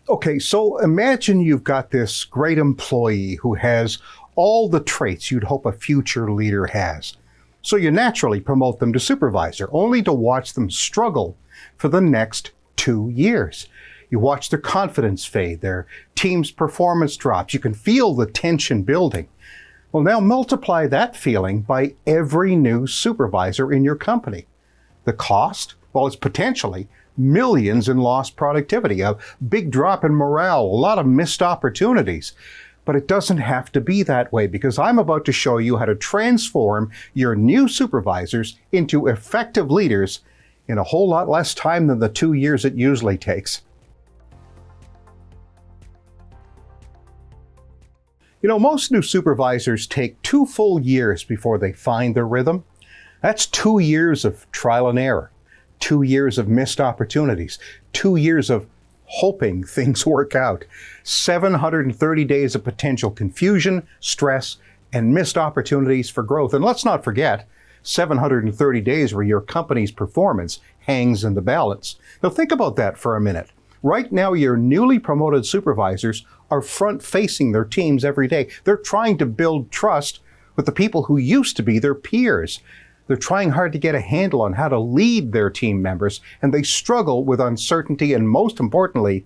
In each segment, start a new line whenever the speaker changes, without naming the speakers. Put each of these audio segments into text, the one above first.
Okay, so imagine you've got this great employee who has all the traits you'd hope a future leader has. So you naturally promote them to supervisor, only to watch them struggle for the next 2 years. You watch their confidence fade, their team's performance drops. You can feel the tension building. Well, now multiply that feeling by every new supervisor in your company. The cost? Well, it's potentially millions in lost productivity, a big drop in morale, a lot of missed opportunities. But it doesn't have to be that way, because I'm about to show you how to transform your new supervisors into effective leaders in a whole lot less time than the 2 years it usually takes. You know, most new supervisors take 2 full years before they find their rhythm. That's 2 years of trial and error, 2 years of missed opportunities, 2 years of hoping things work out, 730 days of potential confusion, stress, and missed opportunities for growth. And let's not forget, 730 days where your company's performance hangs in the balance. Now think about that for a minute. Right now, your newly promoted supervisors are front-facing their teams every day. They're trying to build trust with the people who used to be their peers. They're trying hard to get a handle on how to lead their team members, and they struggle with uncertainty and, most importantly,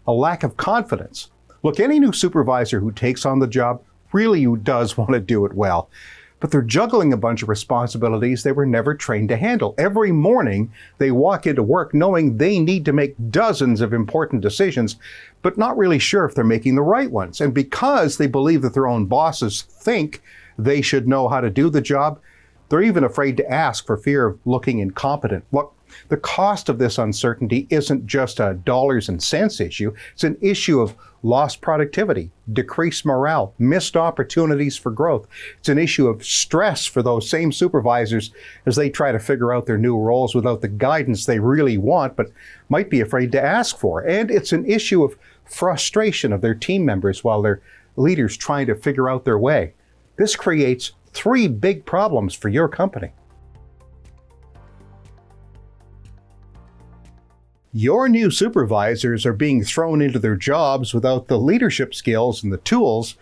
a lack of confidence. Look, any new supervisor who takes on the job really does want to do it well, but they're juggling a bunch of responsibilities they were never trained to handle. Every morning, they walk into work knowing they need to make dozens of important decisions, but not really sure if they're making the right ones. And because they believe that their own bosses think they should know how to do the job, they're even afraid to ask for fear of looking incompetent. Look, the cost of this uncertainty isn't just a dollars and cents issue. It's an issue of lost productivity, decreased morale, missed opportunities for growth. It's an issue of stress for those same supervisors as they try to figure out their new roles without the guidance they really want, but might be afraid to ask for. And it's an issue of frustration of their team members while their leaders trying to figure out their way. This creates 3 big problems for your company. Your new supervisors are being thrown into their jobs without the leadership skills and the tools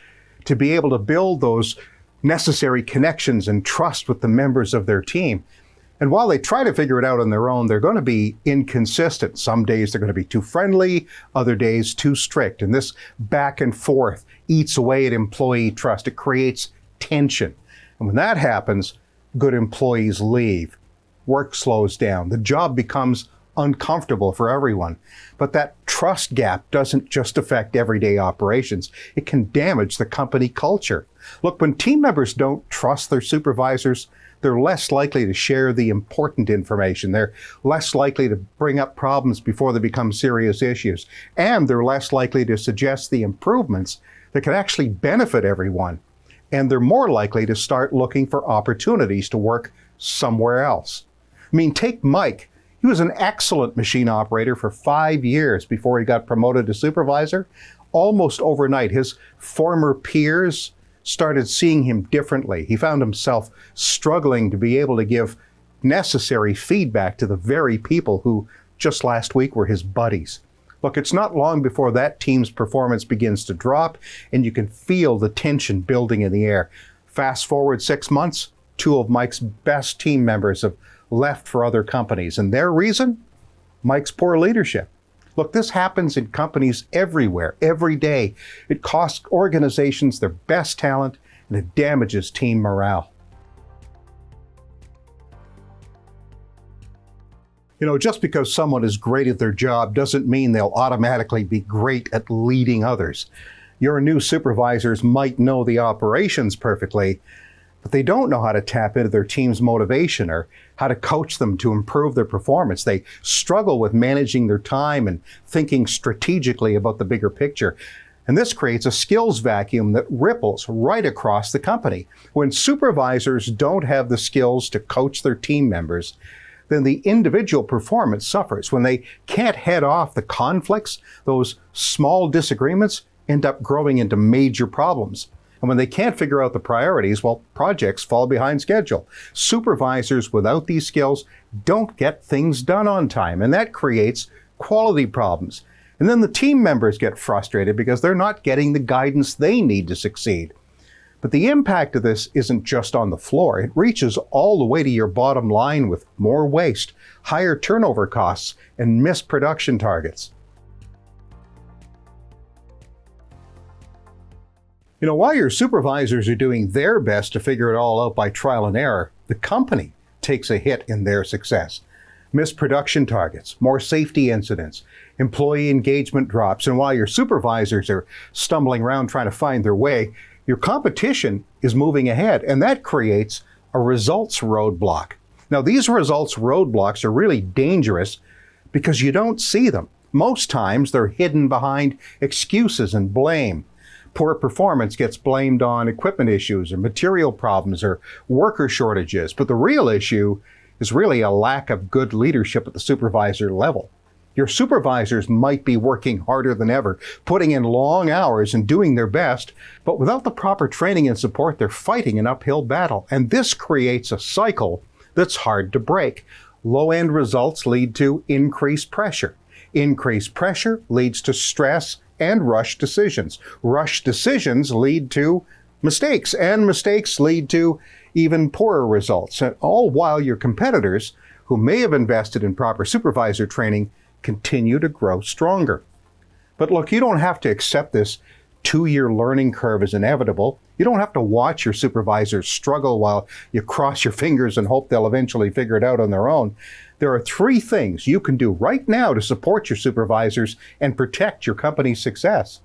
to be able to build those necessary connections and trust with the members of their team. And while they try to figure it out on their own, they're going to be inconsistent. Some days they're going to be too friendly, other days too strict. And this back and forth eats away at employee trust. It creates tension. And when that happens, good employees leave. Work slows down. The job becomes uncomfortable for everyone. But that trust gap doesn't just affect everyday operations. It can damage the company culture. Look, when team members don't trust their supervisors, they're less likely to share the important information. They're less likely to bring up problems before they become serious issues. And they're less likely to suggest the improvements that can actually benefit everyone. And they're more likely to start looking for opportunities to work somewhere else. I mean, take Mike. He was an excellent machine operator for 5 years before he got promoted to supervisor. Almost overnight, his former peers started seeing him differently. He found himself struggling to be able to give necessary feedback to the very people who just last week were his buddies. Look, it's not long before that team's performance begins to drop, and you can feel the tension building in the air. Fast forward 6 months, 2 of Mike's best team members have left for other companies, and their reason? Mike's poor leadership. Look, this happens in companies everywhere, every day. It costs organizations their best talent, and it damages team morale. You know, just because someone is great at their job doesn't mean they'll automatically be great at leading others. Your new supervisors might know the operations perfectly, but they don't know how to tap into their team's motivation or how to coach them to improve their performance. They struggle with managing their time and thinking strategically about the bigger picture. And this creates a skills vacuum that ripples right across the company. When supervisors don't have the skills to coach their team members, then the individual performance suffers. When they can't head off the conflicts, those small disagreements end up growing into major problems. And when they can't figure out the priorities, well, projects fall behind schedule. Supervisors without these skills don't get things done on time, and that creates quality problems. And then the team members get frustrated because they're not getting the guidance they need to succeed. But the impact of this isn't just on the floor. It reaches all the way to your bottom line with more waste, higher turnover costs, and missed production targets. While your supervisors are doing their best to figure it all out by trial and error, the company takes a hit in their success. Missed production targets, more safety incidents, employee engagement drops, and while your supervisors are stumbling around trying to find their way, your competition is moving ahead, and that creates a results roadblock. Now, these results roadblocks are really dangerous because you don't see them. Most times, they're hidden behind excuses and blame. Poor performance gets blamed on equipment issues or material problems or worker shortages, but the real issue is really a lack of good leadership at the supervisor level. Your supervisors might be working harder than ever, putting in long hours and doing their best, but without the proper training and support, they're fighting an uphill battle. And this creates a cycle that's hard to break. Low-end results lead to increased pressure. Increased pressure leads to stress and rush decisions. Rush decisions lead to mistakes, and mistakes lead to even poorer results. And all while your competitors, who may have invested in proper supervisor training, continue to grow stronger. But look, you don't have to accept this 2-year learning curve as inevitable. You don't have to watch your supervisors struggle while you cross your fingers and hope they'll eventually figure it out on their own. There are 3 things you can do right now to support your supervisors and protect your company's success.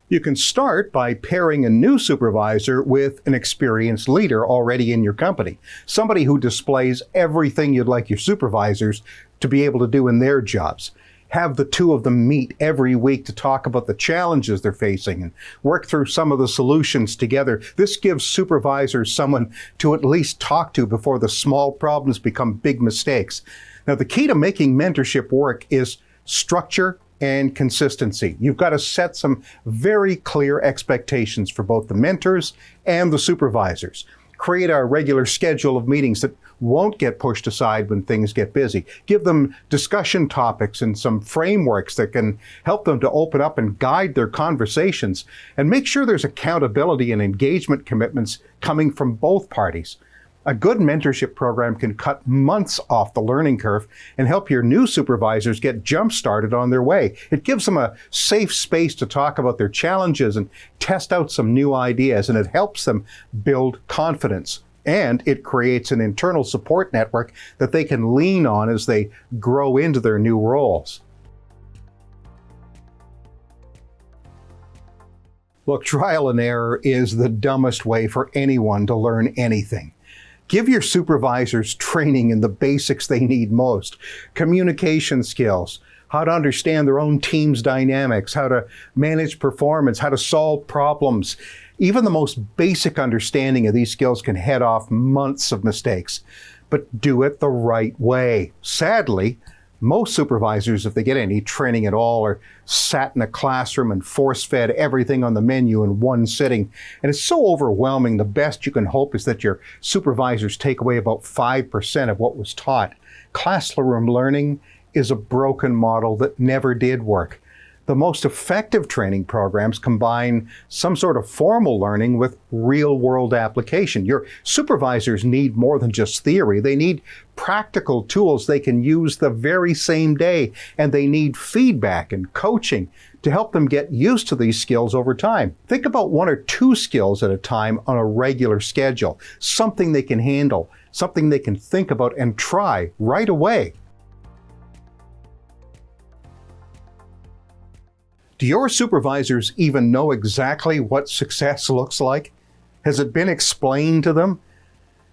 You can start by pairing a new supervisor with an experienced leader already in your company, somebody who displays everything you'd like your supervisors to be able to do in their jobs. Have the 2 of them meet every week to talk about the challenges they're facing and work through some of the solutions together. This gives supervisors someone to at least talk to before the small problems become big mistakes. Now, the key to making mentorship work is structure and consistency. You've got to set some very clear expectations for both the mentors and the supervisors. Create a regular schedule of meetings that won't get pushed aside when things get busy. Give them discussion topics and some frameworks that can help them to open up and guide their conversations. And make sure there's accountability and engagement commitments coming from both parties. A good mentorship program can cut months off the learning curve and help your new supervisors get jump-started on their way. It gives them a safe space to talk about their challenges and test out some new ideas, and it helps them build confidence. And it creates an internal support network that they can lean on as they grow into their new roles. Look, trial and error is the dumbest way for anyone to learn anything. Give your supervisors training in the basics they need most. Communication skills, how to understand their own team's dynamics, how to manage performance, how to solve problems. Even the most basic understanding of these skills can head off months of mistakes. But do it the right way. Sadly, most supervisors, if they get any training at all, are sat in a classroom and force-fed everything on the menu in one sitting. And it's so overwhelming, the best you can hope is that your supervisors take away about 5% of what was taught. Classroom learning is a broken model that never did work. The most effective training programs combine some sort of formal learning with real-world application. Your supervisors need more than just theory. They need practical tools they can use the very same day, and they need feedback and coaching to help them get used to these skills over time. Think about 1 or 2 skills at a time on a regular schedule, something they can handle, something they can think about and try right away. Do your supervisors even know exactly what success looks like? Has it been explained to them?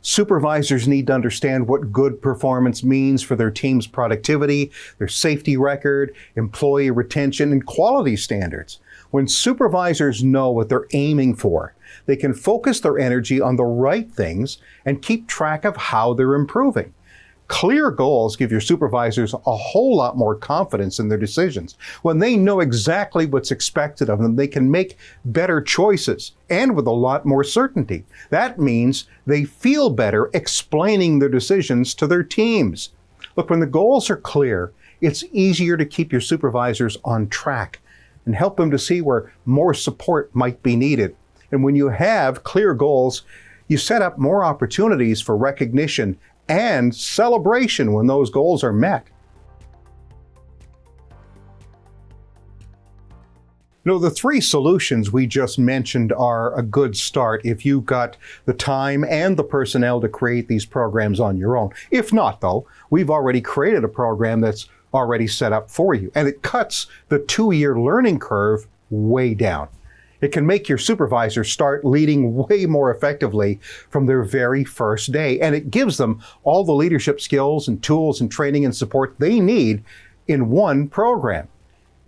Supervisors need to understand what good performance means for their team's productivity, their safety record, employee retention, and quality standards. When supervisors know what they're aiming for, they can focus their energy on the right things and keep track of how they're improving. Clear goals give your supervisors a whole lot more confidence in their decisions. When they know exactly what's expected of them, they can make better choices and with a lot more certainty. That means they feel better explaining their decisions to their teams. Look, when the goals are clear, it's easier to keep your supervisors on track and help them to see where more support might be needed. And when you have clear goals, you set up more opportunities for recognition and celebration when those goals are met. The 3 solutions we just mentioned are a good start if you've got the time and the personnel to create these programs on your own. If not, though, we've already created a program that's already set up for you, and it cuts the 2-year learning curve way down. It can make your supervisors start leading way more effectively from their very first day, and it gives them all the leadership skills and tools and training and support they need in one program.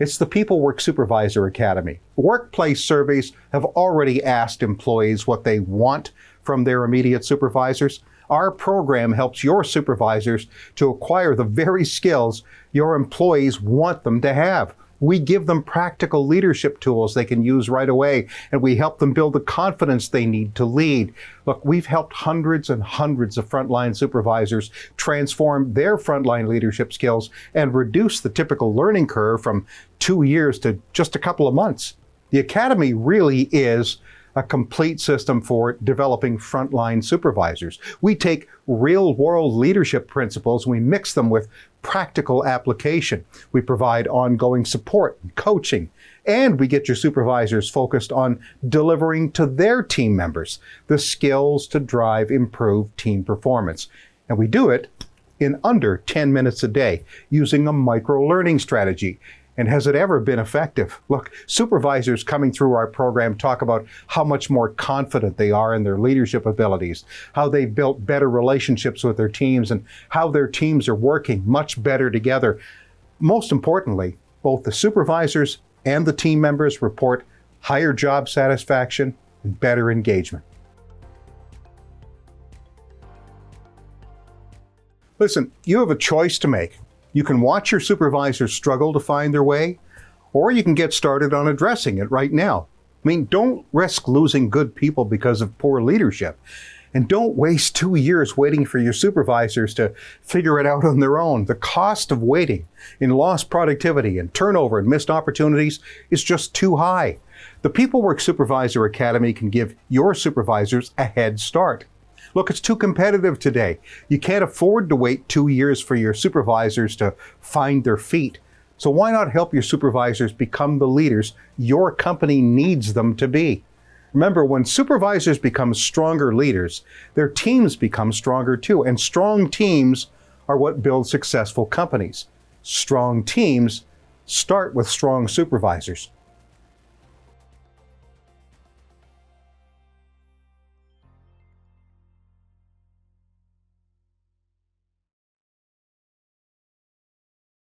It's the PeopleWork Supervisor Academy. Workplace surveys have already asked employees what they want from their immediate supervisors. Our program helps your supervisors to acquire the very skills your employees want them to have. We give them practical leadership tools they can use right away, and we help them build the confidence they need to lead. Look, we've helped hundreds and hundreds of frontline supervisors transform their frontline leadership skills and reduce the typical learning curve from 2 years to just a couple of months. The Academy really is a complete system for developing frontline supervisors. We take real-world leadership principles and we mix them with practical application. We provide ongoing support and coaching, and we get your supervisors focused on delivering to their team members the skills to drive improved team performance. And we do it in under 10 minutes a day using a micro-learning strategy. And has it ever been effective? Look, supervisors coming through our program talk about how much more confident they are in their leadership abilities, how they built better relationships with their teams, and how their teams are working much better together. Most importantly, both the supervisors and the team members report higher job satisfaction and better engagement. Listen, you have a choice to make. You can watch your supervisors struggle to find their way, or you can get started on addressing it right now. Don't risk losing good people because of poor leadership. And don't waste 2 years waiting for your supervisors to figure it out on their own. The cost of waiting in lost productivity and turnover and missed opportunities is just too high. The PeopleWork Supervisor Academy can give your supervisors a head start. Look, it's too competitive today. You can't afford to wait 2 years for your supervisors to find their feet. So why not help your supervisors become the leaders your company needs them to be? Remember, when supervisors become stronger leaders, their teams become stronger too. And strong teams are what build successful companies. Strong teams start with strong supervisors.